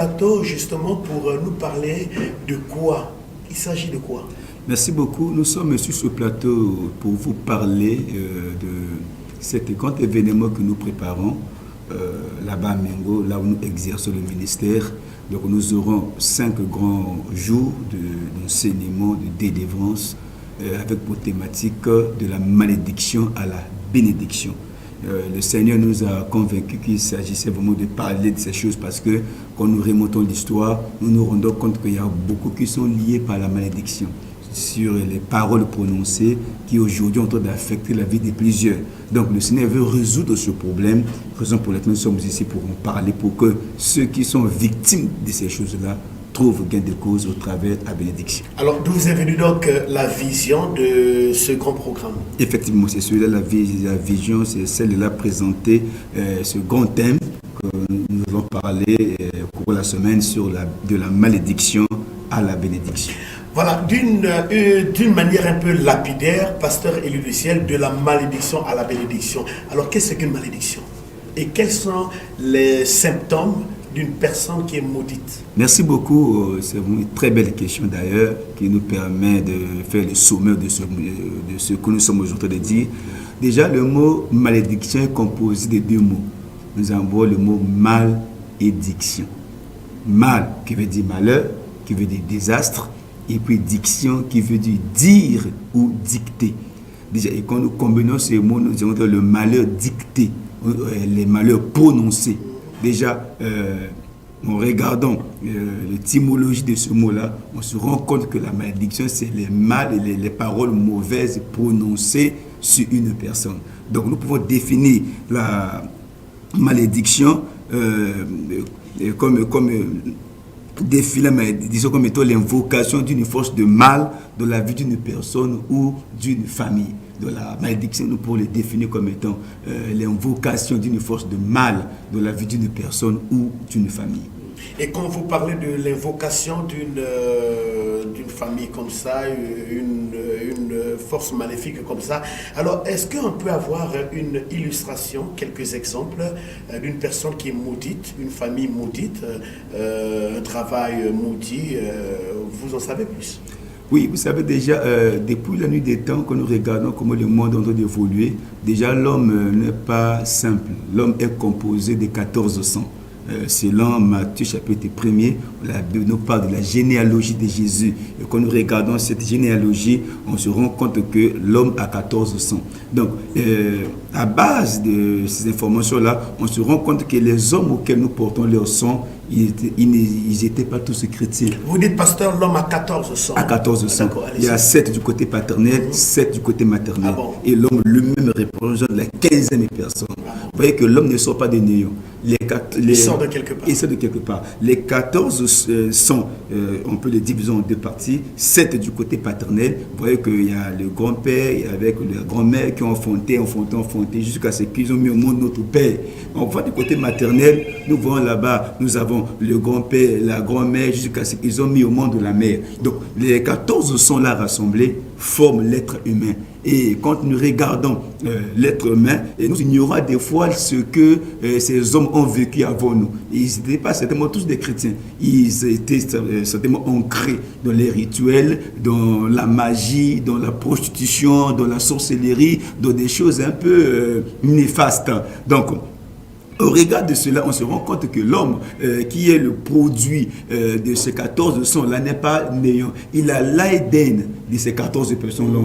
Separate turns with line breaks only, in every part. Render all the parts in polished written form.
Plateau justement pour nous parler de quoi? Il s'agit de quoi?
Merci beaucoup. Nous sommes sur ce plateau pour vous parler de cet grand événement que nous préparons là-bas à Mengo, là où nous exerçons le ministère. Donc nous aurons 5 grands jours d'enseignement, de délivrance, avec pour thématique de la malédiction à la bénédiction. Le Seigneur nous a convaincus qu'il s'agissait vraiment de parler de ces choses parce que quand nous remontons l'histoire, nous nous rendons compte qu'il y a beaucoup qui sont liés par la malédiction sur les paroles prononcées qui aujourd'hui ont en train d'affecter la vie de plusieurs. Donc le Seigneur veut résoudre ce problème, raison pour laquelle nous sommes ici pour en parler, pour que ceux qui sont victimes de ces choses-là trouve gain de cause au travers de la bénédiction.
Alors, d'où vous est venue donc la vision de ce grand programme?
Effectivement, c'est celui-là, la vision, c'est celle-là présenter ce grand thème que nous allons parler au cours de la semaine de la malédiction à la bénédiction.
Voilà, d'une manière un peu lapidaire, pasteur Élie du ciel, de la malédiction à la bénédiction. Alors, qu'est-ce qu'une malédiction? Et quels sont les symptômes d'une personne qui est maudite?
Merci beaucoup. C'est une très belle question d'ailleurs qui nous permet de faire le sommaire de ce que nous sommes aujourd'hui de dire. Déjà, le mot malédiction est composé de 2 mots. Nous avons le mot malédiction. Mal qui veut dire malheur, qui veut dire désastre, et puis diction qui veut dire ou dicter. Déjà, et quand nous combinons ces mots, nous avons le malheur dicté, les malheurs prononcés. Déjà, en regardant l'étymologie de ce mot-là, on se rend compte que la malédiction, c'est les mal et les paroles mauvaises prononcées sur une personne. Donc, nous pouvons définir la malédiction disons comme étant l'invocation d'une force de mal dans la vie d'une personne ou d'une famille. De la malédiction, nous pouvons le définir comme étant l'invocation d'une force de mal dans la vie d'une personne ou d'une famille.
Et quand vous parlez de l'invocation d'une famille comme ça, une force maléfique comme ça, alors est-ce qu'on peut avoir une illustration, quelques exemples d'une personne qui est maudite, une famille maudite, un travail maudit, vous en savez plus?
Oui, vous savez déjà, depuis la nuit des temps, quand nous regardons comment le monde est en train d'évoluer, déjà l'homme n'est pas simple. L'homme est composé de 14 sangs. Selon Matthieu chapitre 1er, la Bible nous parle de la généalogie de Jésus. Et quand nous regardons cette généalogie, on se rend compte que l'homme a 14 sangs. Donc, à base de ces informations-là, on se rend compte que les hommes auxquels nous portons leur sang, ils n'étaient pas tous chrétiens.
Vous dites, pasteur, l'homme a 14 sangs.
À 14 sangs. Il y a 7 du côté paternel, 7 du côté maternel. Et l'homme lui-même représente la 15e personne. Vous voyez que l'homme ne sort pas de néant.
Il sort de quelque part.
Il sort de quelque part. Les 14 sangs, on peut les diviser en 2 parties. 7 du côté paternel. Vous voyez qu'il y a le grand-père avec la grand-mère qui ont enfanté jusqu'à ce qu'ils ont mis au monde notre père. On voit du côté maternel, nous voyons là-bas, nous avons le grand-père, la grand-mère, jusqu'à ce qu'ils ont mis au monde la mère. Donc, les 14 sont là rassemblés, forment l'être humain. Et quand nous regardons l'être humain, nous ignorons des fois ce que ces hommes ont vécu avant nous. Ils n'étaient pas certainement tous des chrétiens. Ils étaient certainement ancrés dans les rituels, dans la magie, dans la prostitution, dans la sorcellerie, dans des choses un peu néfastes. Donc, au regard de cela, on se rend compte que l'homme qui est le produit de ces 14 sangs-là n'est pas néant. Il a l'ADN de ces 14 personnes-là.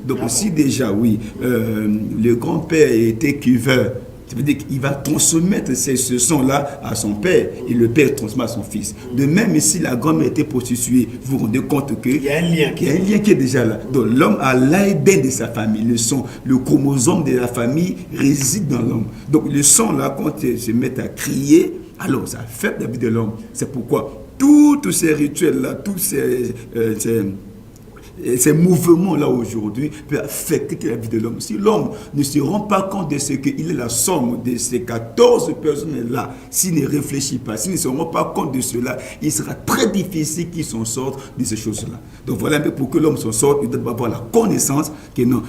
Donc si déjà, oui, le grand-père était cuveur, ça veut dire qu'il va transmettre ce sang-là à son père et le père transmet à son fils. De même, si la grand-mère était prostituée, vous vous rendez compte qu'il y a un lien qui est déjà là. Donc l'homme a l'ADN de sa famille. Le sang, le chromosome de la famille réside dans l'homme. Donc le sang-là, quand il se met à crier, alors ça affecte la vie de l'homme. C'est pourquoi tous ces rituels-là, tous ces mouvements-là aujourd'hui peuvent affecter la vie de l'homme. Si l'homme ne se rend pas compte de ce qu'il est la somme de ces 14 personnes-là, s'il ne réfléchit pas, s'il ne se rend pas compte de cela, il sera très difficile qu'il s'en sorte de ces choses-là. Donc voilà un peu pour que l'homme s'en sorte, il doit avoir la connaissance que non,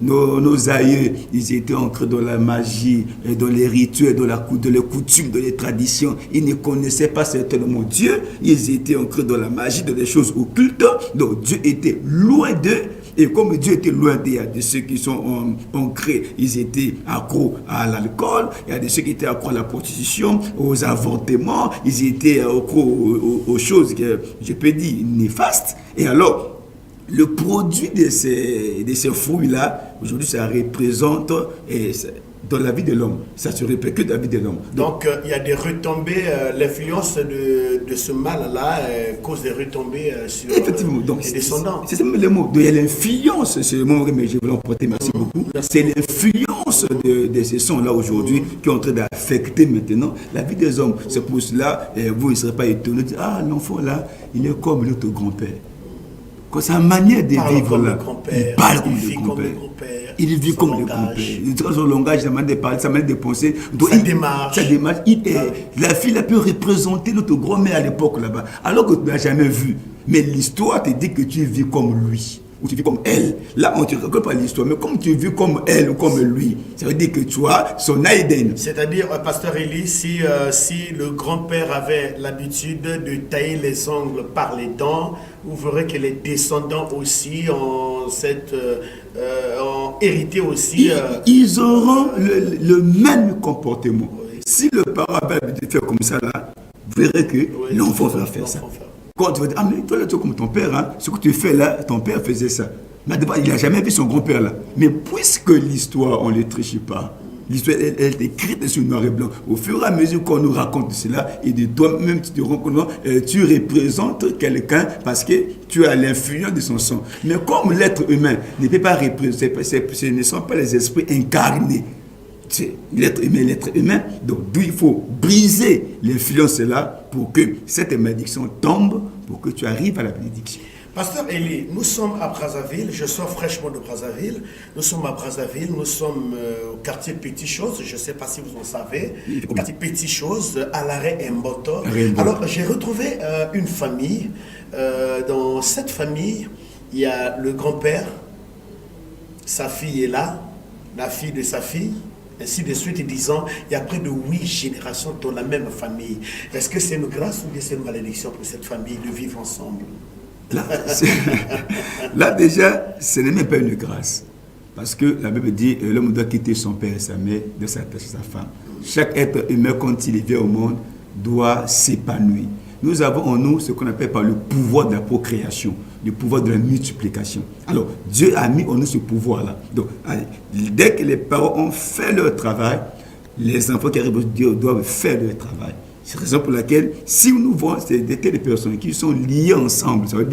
nos aïeux, ils étaient ancrés dans la magie, dans les rituels, dans les coutumes, dans les traditions. Ils ne connaissaient pas certainement Dieu, ils étaient ancrés dans la magie, dans les choses occultes. Donc Dieu était loin d'eux. Et comme Dieu était loin d'eux, il y a de ceux qui sont ancrés, ils étaient accros à l'alcool, il y a de ceux qui étaient accros à la prostitution, aux avortements, ils étaient accros aux choses que je peux dire néfastes. Et alors, le produit de ces fruits-là, aujourd'hui, ça représente dans la vie de l'homme. Ça se répercute dans la vie de l'homme.
Donc, il y a des retombées, l'influence de ce mal-là cause des retombées sur les descendants.
C'est le mot. Donc, il y a l'influence, c'est le mot que je voulais emporter, merci beaucoup. C'est l'influence de ces sons-là aujourd'hui qui est en train d'affecter maintenant la vie des hommes. C'est pour cela, vous ne serez pas étonnés de dire, ah, l'enfant là, il est comme notre grand-père. Quand sa manière de vivre là, il parle comme le grand-père. Il vit comme le grand-père. Son langage, sa manière de parler, sa manière de penser. Sa démarche. La fille a pu représenter notre grand-mère à l'époque là-bas. Alors que tu ne l'as jamais vu. Mais l'histoire te dit que tu vis comme lui. Ou tu vis comme elle. Là, on ne te raconte pas l'histoire. Mais comme tu vis comme elle ou comme lui, ça veut dire que tu as son ADN.
C'est-à-dire, Pasteur Élie, si le grand-père avait l'habitude de tailler les ongles par les dents, vous verrez que les descendants aussi ont hérité aussi.
Ils auront le même comportement. Oui. Si le parent avait l'habitude de faire comme ça, là, vous verrez que l'enfant va faire ça. Quand tu vas dire, ah mais toi là tu es comme ton père, hein, ce que tu fais là, ton père faisait ça. Mais il n'a jamais vu son grand-père là. Mais puisque l'histoire, on ne les triche pas, l'histoire elle est écrite sur noir et blanc. Au fur et à mesure qu'on nous raconte cela, et de toi-même tu te rends compte, tu représentes quelqu'un parce que tu as l'influence de son sang. Mais comme l'être humain ne peut pas représenter, ce ne sont pas les esprits incarnés. C'est l'être humain, donc d'où il faut briser l'influence là pour que cette malédiction tombe, pour que tu arrives à la bénédiction.
Pasteur Élie, nous sommes à Brazzaville, je sors fraîchement de Brazzaville, nous sommes à Brazzaville, nous sommes au quartier Petit Chose, je ne sais pas si vous en savez, au quartier Petit Chose, à l'arrêt Mboto. Alors j'ai retrouvé une famille, dans cette famille, il y a le grand-père, sa fille est là, la fille de sa fille, ainsi de suite, disant, il y a près de 8 générations dans la même famille. Est-ce que c'est une grâce ou bien c'est une malédiction pour cette famille de vivre ensemble?
Là déjà, ce n'est même pas une grâce. Parce que la Bible dit, l'homme doit quitter son père et sa mère, de s'attacher à sa femme. Chaque être humain, quand il vient au monde, doit s'épanouir. Nous avons en nous ce qu'on appelle par le pouvoir de la procréation, le pouvoir de la multiplication. Alors, Dieu a mis en nous ce pouvoir-là. Donc, dès que les parents ont fait leur travail, les enfants qui arrivent au Dieu doivent faire leur travail. C'est la raison pour laquelle, si nous voyons des personnes qui sont liées ensemble, ça veut dire